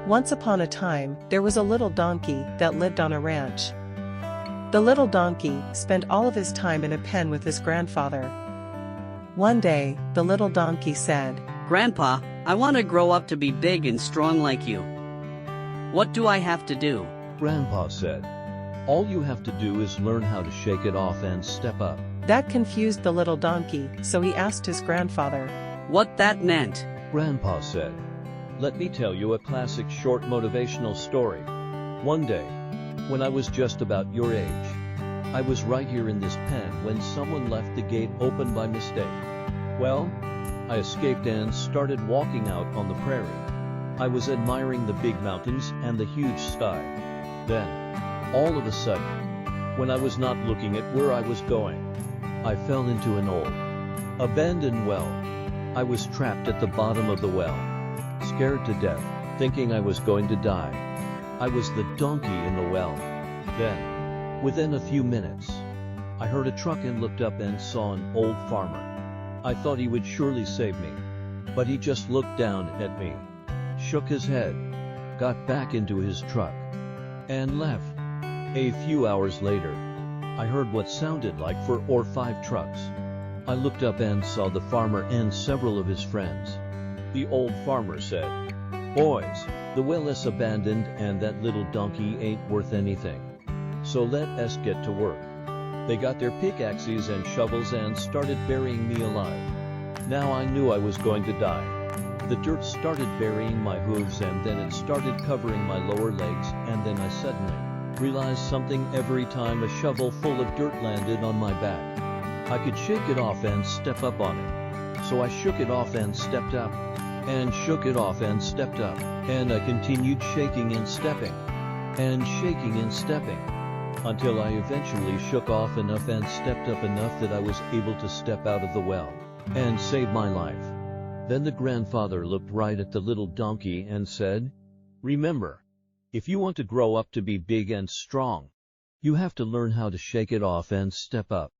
Once upon a time, there was a little donkey that lived on a ranch. The little donkey spent all of his time in a pen with his grandfather. One day, the little donkey said, "Grandpa, I want to grow up to be big and strong like you. What do I have to do?" Grandpa said, "All you have to do is learn how to shake it off and step up." That confused the little donkey, so he asked his grandfather what that meant. Grandpa said, "Let me tell you a classic short motivational story. One day, when I was just about your age, I was right here in this pen when someone left the gate open by mistake. Well, I escaped and started walking out on the prairie. I was admiring the big mountains and the huge sky. Then, all of a sudden, when I was not looking at where I was going, I fell into an old, abandoned well. I was trapped at the bottom of the well, scared to death, thinking I was going to die. I was the donkey in the well. Then, within a few minutes, I heard a truck and looked up and saw an old farmer. I thought he would surely save me, but he just looked down at me, shook his head, got back into his truck, and left. A few hours later, I heard what sounded like 4 or 5 trucks. I looked up and saw the farmer and several of his friends. The old farmer said, "Boys, the well is abandoned and that little donkey ain't worth anything. So let us get to work." They got their pickaxes and shovels and started burying me alive. Now I knew I was going to die. The dirt started burying my hooves and then it started covering my lower legs, and then I suddenly realized something. Every time a shovel full of dirt landed on my back, I could shake it off and step up on it. So I shook it off and stepped up, and shook it off and stepped up, and I continued shaking and stepping, and shaking and stepping, until I eventually shook off enough and stepped up enough that I was able to step out of the well, and save my life. Then the grandfather looked right at the little donkey and said, "Remember, if you want to grow up to be big and strong, you have to learn how to shake it off and step up."